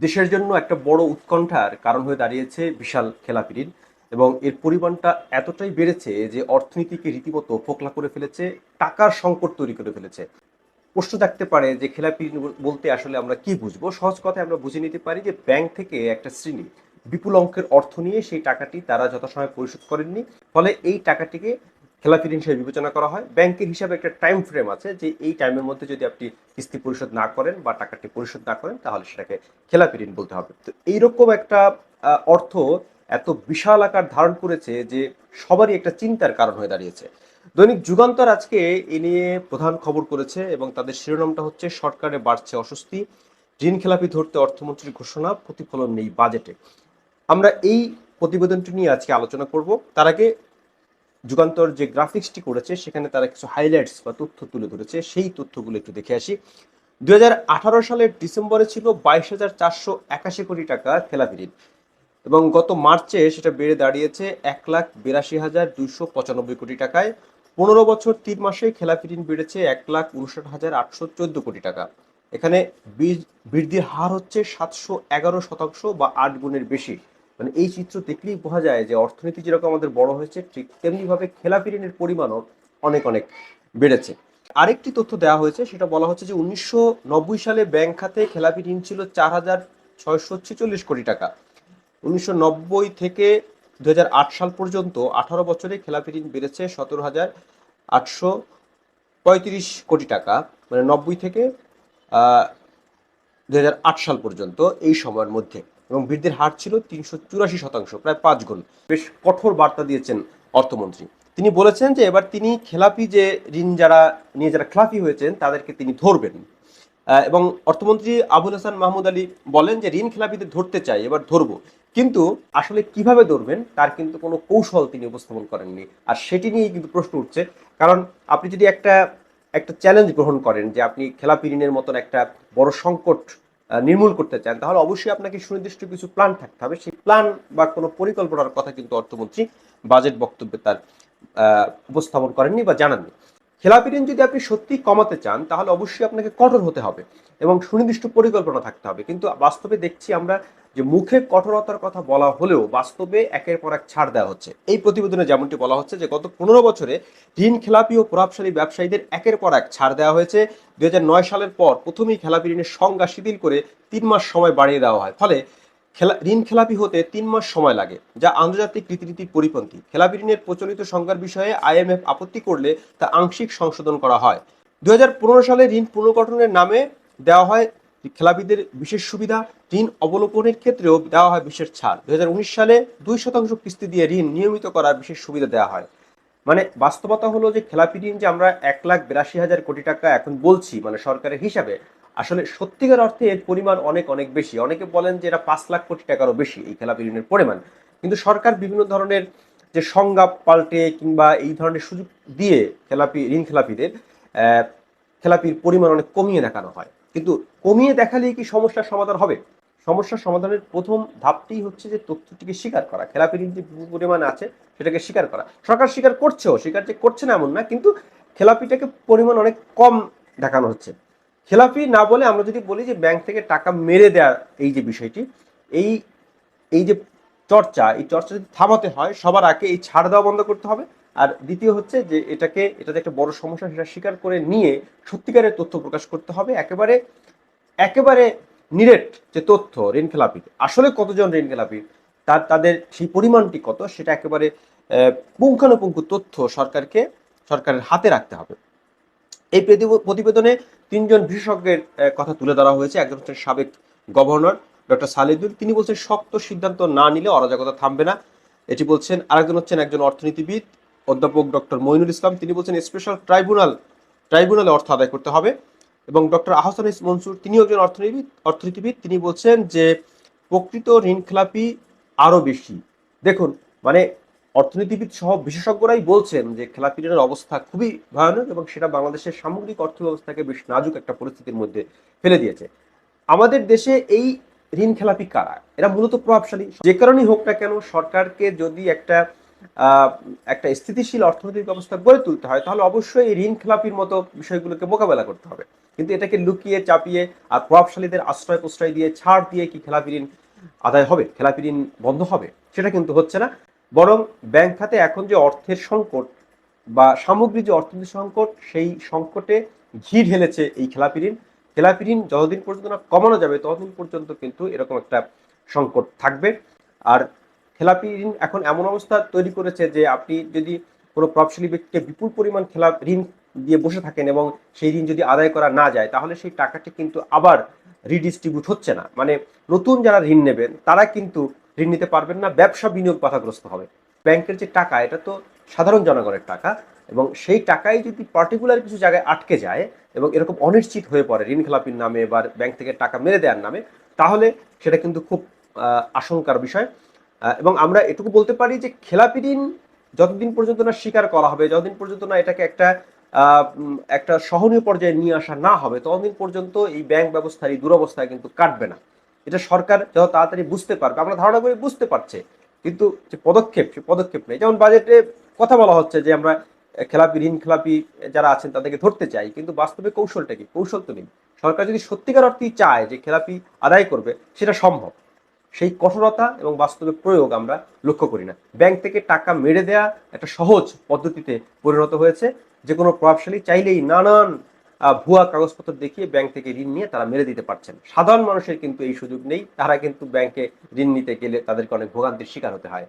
দেশের জন্য একটা বড় উৎকণ্ঠার কারণ হয়ে দাঁড়িয়েছে বিশাল খেলাপি ঋণ এবং এর পরিমাণটা এতটাই বেড়েছে যে অর্থনীতিকে রীতিমতো ফোকলা করে ফেলেছে, টাকার সংকট তৈরি করে ফেলেছে। প্রশ্ন থাকতে পারে যে খেলাপি ঋণ বলতে আসলে আমরা কি বুঝবো? সহজ কথায় আমরা বুঝে নিতে পারি যে ব্যাংক থেকে একটা শ্রেণী বিপুল অঙ্কের অর্থ নিয়ে সেই টাকাটি তারা যথাসময়ে পরিশোধ করেননি, ফলে এই টাকাটিকে খেলাপি ঋণ হিসেবে বিবেচনা করা হয়। ব্যাংকের হিসাবে একটা টাইম ফ্রেম আছে যে এই টাইমের মধ্যে যদি আপনি কিস্তি পরিশোধ না করেন বা টাকাটি পরিশোধ না করেন তাহলে সেটাকে খেলাপি ঋণ বলতে হবে। তো এইরকম একটা অর্থ এত বিশাল আকার ধারণ করেছে যে সবারই একটা চিন্তার কারণ হয়ে দাঁড়িয়েছে। দৈনিক যুগান্তর আজকে এ নিয়ে প্রধান খবর করেছে এবং তাদের শিরোনামটা হচ্ছে সরকারে বাড়ছে অস্বস্তি, ঋণ খেলাপি ধরতে অর্থমন্ত্রীর ঘোষণা, প্রতিফলন নেই বাজেটে। আমরা এই প্রতিবেদনটি নিয়ে আজকে আলোচনা করব। তার আগে যুগান্তর যে গ্রাফিক্সটি করেছে সেখানে তারা কিছু হাইলাইটস বা তথ্য তুলে ধরেছে, সেই তথ্যগুলো একটু দেখে আসি। 2018 সালের ডিসেম্বরে ছিল 22,481 কোটি টাকা খেলাপি ঋণ এবং গত মার্চে সেটা বেড়ে দাঁড়িয়েছে 1,82,295 কোটি টাকায়। 15 বছর 3 মাসে খেলাপি ঋণ বেড়েছে 1,59,814 কোটি টাকা। এখানে বৃদ্ধির হার হচ্ছে 711% বা 8 গুণের বেশি। মানে এই চিত্র দেখলেই বোঝা যায় যে অর্থনীতি যেরকম আমাদের বড় হয়েছে ঠিক তেমনিভাবে খেলাপি ঋণের পরিমাণও অনেক অনেক বেড়েছে। আরেকটি তথ্য দেওয়া হয়েছে, সেটা বলা হচ্ছে যে 1990 সালে ব্যাংক খাতে খেলাপি ঋণ ছিল 4,646 কোটি টাকা। 1990 থেকে 2008 সাল পর্যন্ত 18 বছরে খেলাপি ঋণ বেড়েছে 17,835 কোটি টাকা। মানে 90 থেকে 2008 সাল পর্যন্ত এই সময়ের মধ্যে, এবং বৃদ্ধির হার ছিল 384%, প্রায় 5 গুণ। বেশ কঠোর বার্তা দিয়েছেন অর্থমন্ত্রী। তিনি বলেছেন যে এবার তিনি খেলাপি যে ঋণ যারা খেলাপি হয়েছেন তাদেরকে তিনি ধরবেন। এবং অর্থমন্ত্রী আবুল হাসান মাহমুদ আলী বলেন যে ঋণ খেলাপিদের ধরতে চাই, এবার ধরবো, কিন্তু আসলে কিভাবে ধরবেন তার কিন্তু কোনো কৌশল তিনি উপস্থাপন করেননি। আর সেটি নিয়েই কিন্তু প্রশ্ন উঠছে। কারণ আপনি যদি একটা একটা চ্যালেঞ্জ গ্রহণ করেন যে আপনি খেলাপি ঋণের মতন একটা বড় সংকট নির্মূল করতে চান, তাহলে অবশ্যই আপনাকে সুনির্দিষ্ট কিছু প্ল্যান থাকতে হবে। সেই প্ল্যান বা কোনো পরিকল্পনার কথা কিন্তু অর্থমন্ত্রী বাজেট বক্তব্যে তার উপস্থাপন করেননি বা জানাননি। খেলাপি ঋণ যদি আপনি সত্যি কমাতে চান তাহলে অবশ্যই আপনাকে কঠোর হতে হবে এবং সুনির্দিষ্ট পরিকল্পনা থাকতে হবে। কিন্তু বাস্তবে দেখছি আমরা যে মুখে কঠোরতার কথা বলা হলেও বাস্তবে একের পর এক ছাড় দেওয়া হচ্ছে। এই প্রতিবেদনে যেমনটি বলা হচ্ছে যে গত 15 বছরে ঋণ খেলাপি ও প্রভাবশালী ব্যবসায়ীদের একের পর এক ছাড় দেওয়া হয়েছে। 2009 সালের পর প্রথমেই খেলাপি ঋণের সংজ্ঞা শিথিল করে 3 মাস সময় বাড়িয়ে দেওয়া হয়। ফলে ঋণ খেলাপি হতে 3 মাস সময় লাগে, যা আন্তর্জাতিক রীতিনীতির পরিপন্থী। খেলাপি ঋণের প্রচলিত সংজ্ঞার বিষয়ে আইএমএফ আপত্তি করলে তা আংশিক সংশোধন করা হয়। 2015 সালে ঋণ পুনর্গঠনের নামে দেওয়া হয় খেলাপিদের বিশেষ সুবিধা, ঋণ অবলোপনের ক্ষেত্রেও দেওয়া হয় বিশেষ ছাড়। 2019 সালে 2% কিস্তি দিয়ে ঋণ নিয়মিত করার বিশেষ সুবিধা দেওয়া হয়। মানে বাস্তবতা হলো যে খেলাপি ঋণ যে আমরা 1,82,000 কোটি টাকা এখন বলছি মানে সরকারের হিসাবে, আসলে সত্যিকার অর্থে এর পরিমাণ অনেক অনেক বেশি। অনেকে বলেন যে এটা 5 লাখ কোটি টাকারও বেশি এই খেলাপি ঋণের পরিমাণ। কিন্তু সরকার বিভিন্ন ধরনের যে সংজ্ঞা পাল্টে কিংবা এই ধরনের সুযোগ দিয়ে ঋণ খেলাপিদের খেলাপির পরিমাণ অনেক কমিয়ে দেখানো হয়। কিন্তু কমিয়ে দেখালেই কি সমস্যার সমাধান হবে? সমস্যার সমাধানের প্রথম ধাপটি হচ্ছে যে তথ্যটিকে স্বীকার করা। খেলাপি ঋণ যে বিপুল পরিমাণে আছে সেটাকে স্বীকার করা। সরকার স্বীকার করছেও, স্বীকার যে করছে না এমন না, কিন্তু খেলাপিটাকে পরিমাণ অনেক কম দেখানো হচ্ছে। খেলাপি না বলে আমরা যদি বলি যে ব্যাংক থেকে টাকা মেরে দেওয়া, এই যে বিষয়টি, এই এই যে এই চর্চা যদি থামাতে হয় সবার আগে এই ছাড় দেওয়া বন্ধ করতে হবে। আর দ্বিতীয় হচ্ছে যে এটাতে একটা বড় সমস্যা সেটা স্বীকার করে নিয়ে সত্যিকারের তথ্য প্রকাশ করতে হবে। একেবারে একেবারে নিরেট যে তথ্য ঋণ খেলাপি আসলে কতজন ঋণ খেলাপি, তাদের সেই পরিমাণটি কত, সেটা একেবারে পুঙ্খানুপুঙ্খ তথ্য সরকারের হাতে রাখতে হবে। এই প্রতিবেদনে 3জন বিশেষজ্ঞের কথা তুলে ধরা হয়েছে। একজন হচ্ছেন সাবেক গভর্নর ডক্টর সালেদুল, তিনি বলছেন শক্ত সিদ্ধান্ত না নিলে অরাজকতা থামবে না, এটি বলছেন। আরেকজন হচ্ছেন একজন অর্থনীতিবিদ অধ্যাপক ডক্টর মইনুল ইসলাম, তিনি বলছেন স্পেশাল ট্রাইব্যুনালে অর্থ আদায় করতে হবে। এবং ডক্টর আহসান মনসুর, তিনিও একজন অর্থনীতিবিদ, তিনি বলছেন যে প্রকৃত ঋণ খেলাপি আরো বেশি। দেখুন, মানে অর্থনীতিবিদ সহ বিশেষজ্ঞরাই বলছেন যে খেলাপি ঋণের অবস্থা খুবই ভয়ানক এবং সেটা বাংলাদেশের সামগ্রিক অর্থ ব্যবস্থাকে বেশ নাজুক একটা পরিস্থিতির মধ্যে ফেলে দিয়েছে। আমাদের দেশে এই ঋণ খেলাপি কারা? এরা মূলত প্রভাবশালী। যে কারণেই হোক না কেন, সরকারকে যদি একটা আহ, একটা স্থিতিশীল অর্থনৈতিক ব্যবস্থা গড়ে তুলতে হয়, তাহলে অবশ্যই এই ঋণ খেলাপির মতো বিষয়গুলোকে মোকাবেলা করতে হবে। কিন্তু এটাকে লুকিয়ে চাপিয়ে আর প্রভাবশালীদের আশ্রয় প্রশ্রয় দিয়ে ছাড় দিয়ে কি খেলাপি ঋণ আদায় হবে, খেলাপি ঋণ বন্ধ হবে? সেটা কিন্তু হচ্ছে না। বরং ব্যাংক খাতে এখন যে অর্থের সংকট বা সামগ্রিক যে অর্থনৈতিক সংকট, সেই সংকটে ঘি ঢেলেছে এই খেলাপি ঋণ। খেলাপি ঋণ যতদিন পর্যন্ত না কমানো যাবে ততদিন পর্যন্ত কিন্তু এরকম একটা সংকট থাকবে। আর খেলাপি ঋণ এখন এমন অবস্থা তৈরি করেছে যে আপনি যদি কোনো প্রভাবশালী ব্যক্তিকে বিপুল পরিমাণ ঋণ দিয়ে বসে থাকেন এবং সেই ঋণ যদি আদায় করা না যায়, তাহলে সেই টাকাটি কিন্তু আবার রিডিস্ট্রিবিউট হচ্ছে না। মানে নতুন যারা ঋণ নেবেন তারা কিন্তু ঋণ নিতে পারবেন না, ব্যবসা বিনিয়োগ বাধাগ্রস্ত হবে। ব্যাংকের যে টাকা, এটা তো সাধারণ জনগণের টাকা, এবং সেই টাকাই যদি পার্টিকুলার কিছু জায়গায় আটকে যায় এবং এরকম অনিশ্চিত হয়ে পড়ে ঋণ খেলাপির নামে বা ব্যাংক থেকে টাকা মেরে দেওয়ার নামে, তাহলে সেটা কিন্তু খুব আশঙ্কার বিষয়। এবং আমরা এটুকু বলতে পারি যে খেলাপি ঋণ যতদিন পর্যন্ত না স্বীকার করা হবে, যতদিন পর্যন্ত না এটাকে একটা সহনীয় পর্যায়ে নিয়ে আসা না হবে, ততদিন পর্যন্ত এই ব্যাংক ব্যবস্থার এই দুরবস্থায় কিন্তু কাটবে না। এটা সরকার যত তাড়াতাড়ি বুঝতে পারবে, আমরা ধারণা করি বুঝতে পারছে, কিন্তু যে পদক্ষেপ, সে পদক্ষেপ নেই। যেমন বাজেটে কথা বলা হচ্ছে যে আমরা খেলাপি ঋণ খেলাপি যারা আছেন তাদেরকে ধরতে চাই, কিন্তু বাস্তবে কৌশলটা কি? কৌশল তো নেই। সরকার যদি সত্যিকার অর্থেই চায় যে খেলাপি আদায় করবে, সেটা সম্ভব। সেই কঠোরতা এবং বাস্তবে প্রয়োগ আমরা লক্ষ্য করি না। ব্যাংক থেকে টাকা মেরে দেয়া একটা সহজ পদ্ধতিতে পরিণত হয়েছে। যে কোনো প্রভাবশালী চাইলেই নানান ভুয়া কাগজপত্র দেখিয়ে ব্যাংক থেকে ঋণ নিয়ে তারা মেরে দিতে পারছেন। সাধারণ মানুষের কিন্তু এই সুযোগ নেই, তারা কিন্তু ব্যাংকে ঋণ নিতে গেলে তাদেরকে অনেক ভোগান্তির শিকার হতে হয়।